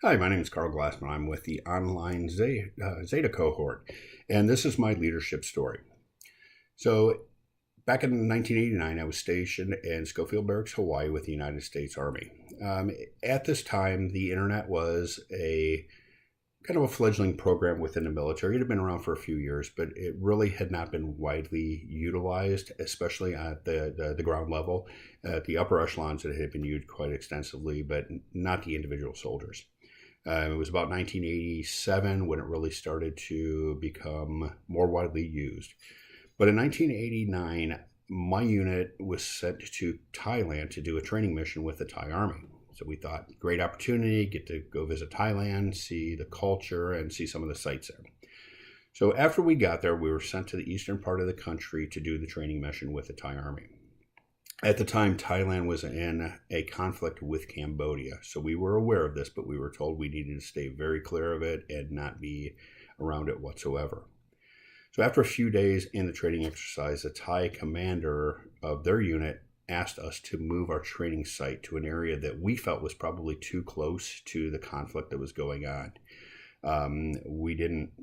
Hi, my name is Carl Glassman. I'm with the online Zeta cohort, and this is my leadership story. So, back in 1989, I was stationed in Schofield Barracks, Hawaii, with the United States Army. At this time, the internet was a kind of a fledgling program within the military. It had been around for a few years, but it really had not been widely utilized, especially at the ground level. At the upper echelons, it had been used quite extensively, but not the individual soldiers. It was about 1987 when it really started to become more widely used. But in 1989, my unit was sent to Thailand to do a training mission with the Thai Army. So we thought, great opportunity, get to go visit Thailand, see the culture, and see some of the sights there. So after we got there, we were sent to the eastern part of the country to do the training mission with the Thai Army. At the time, Thailand was in a conflict with Cambodia. So we were aware of this, but we were told we needed to stay very clear of it and not be around it whatsoever. So after a few days in the training exercise, the Thai commander of their unit asked us to move our training site to an area that we felt was probably too close to the conflict that was going on. We didn't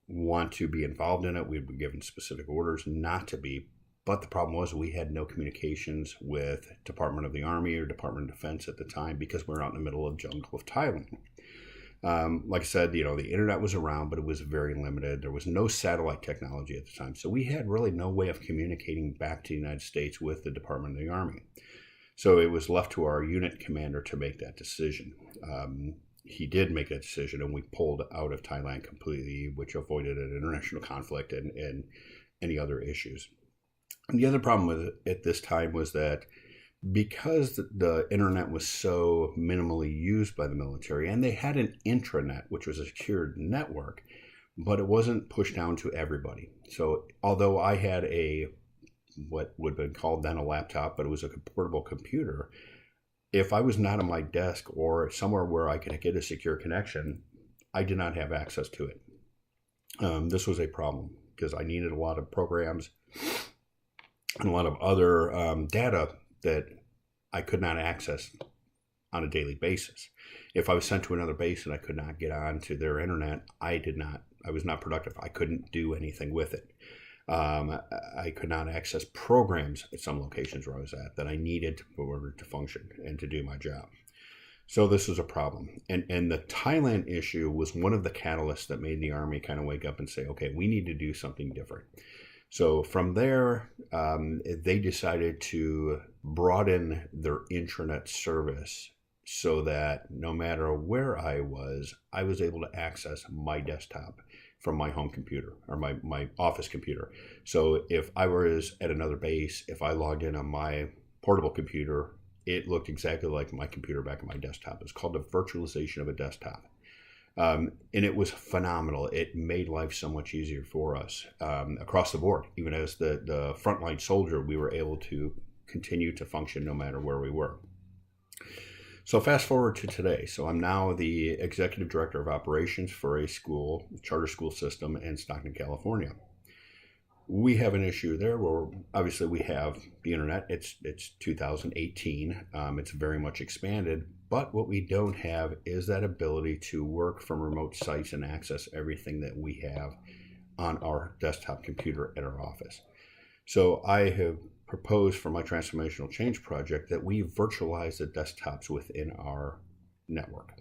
want to be involved in it. We'd been given specific orders not to be. But the problem was we had no communications with Department of the Army or Department of Defense at the time because we're out in the middle of the jungle of Thailand. Like I said, the internet was around, but it was very limited. There was no satellite technology at the time. So we had really no way of communicating back to the United States with the Department of the Army. So it was left to our unit commander to make that decision. He did make that decision, and we pulled out of Thailand completely, which avoided an international conflict and any other issues. And the other problem with it at this time was that because the internet was so minimally used by the military, and they had an intranet, which was a secured network, but it wasn't pushed down to everybody. So although I had what would have been called then a laptop, but it was a portable computer, if I was not on my desk or somewhere where I could get a secure connection, I did not have access to it. This was a problem because I needed a lot of programs and a lot of other data that I could not access on a daily basis. If I was sent to another base and I could not get on to their internet, I was not productive. I couldn't do anything with it. I could not access programs at some locations where I was at that I needed in order to function and to do my job. So this was a problem. And the Thailand issue was one of the catalysts that made the Army kind of wake up and say, okay, we need to do something different. So from there, they decided to broaden their intranet service so that no matter where I was able to access my desktop from my home computer or my office computer. So if I was at another base, if I logged in on my portable computer, it looked exactly like my computer back on my desktop. It's called the virtualization of a desktop. And it was phenomenal. It made life so much easier for us across the board. Even as the frontline soldier, we were able to continue to function no matter where we were. So fast forward to today. So I'm now the executive director of operations for a charter school system in Stockton, California. We have an issue there where obviously we have the internet. It's 2018. It's very much expanded. But what we don't have is that ability to work from remote sites and access everything that we have on our desktop computer at our office. So I have proposed for my transformational change project that we virtualize the desktops within our network.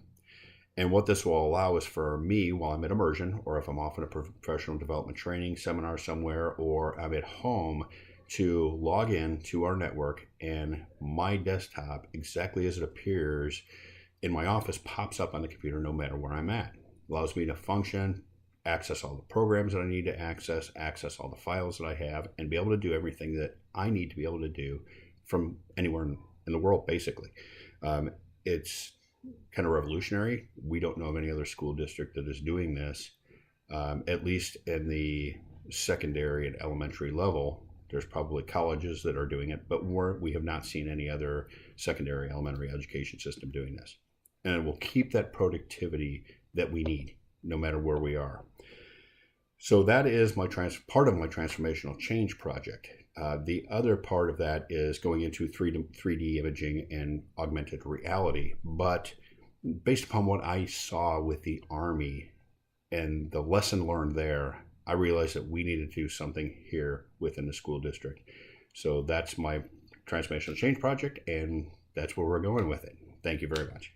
And what this will allow is for me, while I'm at immersion, or if I'm off in a professional development training seminar somewhere, or I'm at home, to log in to our network, and my desktop, exactly as it appears in my office, pops up on the computer no matter where I'm at. Allows me to function, access all the programs that I need to access all the files that I have, and be able to do everything that I need to be able to do from anywhere in the world, basically. It's kind of revolutionary. We don't know of any other school district that is doing this, at least in the secondary and elementary level. There's probably colleges that are doing it, but we have not seen any other secondary elementary education system doing this. And it will keep that productivity that we need no matter where we are. So that is part of my transformational change project. The other part of that is going into 3D imaging and augmented reality. But based upon what I saw with the Army and the lesson learned there, I realized that we needed to do something here within the school district. So that's my transformational change project, and that's where we're going with it. Thank you very much.